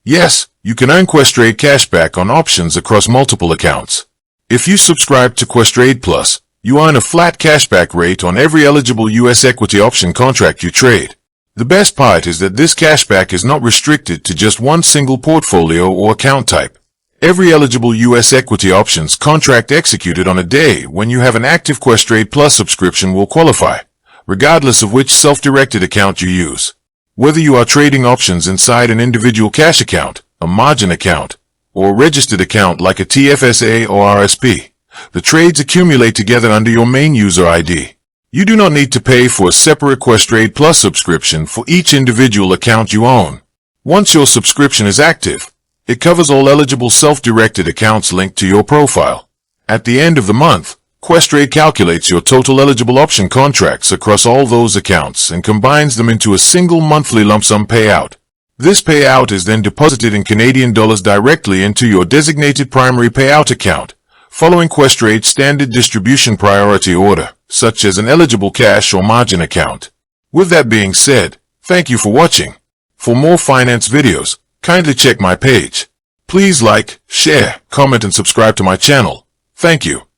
Yes, you can earn Questrade cashback on options across multiple accounts. If you subscribe to Questrade Plus, you earn a flat cashback rate on every eligible U.S. equity option contract you trade. The best part is that this cashback is not restricted to just one single portfolio or account type. Every eligible U.S. equity options contract executed on a day when you have an active Questrade Plus subscription will qualify, regardless of which self-directed account you use. Whether you are trading options inside an individual cash account, a margin account, or a registered account like a TFSA or RSP, the trades accumulate together under your main user ID. You do not need to pay for a separate Questrade Plus subscription for each individual account you own. Once your subscription is active, it covers all eligible self-directed accounts linked to your profile. At the end of the month, Questrade calculates your total eligible option contracts across all those accounts and combines them into a single monthly lump sum payout. This payout is then deposited in Canadian dollars directly into your designated primary payout account, following Questrade's standard distribution priority order, such as an eligible cash or margin account. With that being said, thank you for watching. For more finance videos, kindly check my page. Please like, share, comment and subscribe to my channel. Thank you.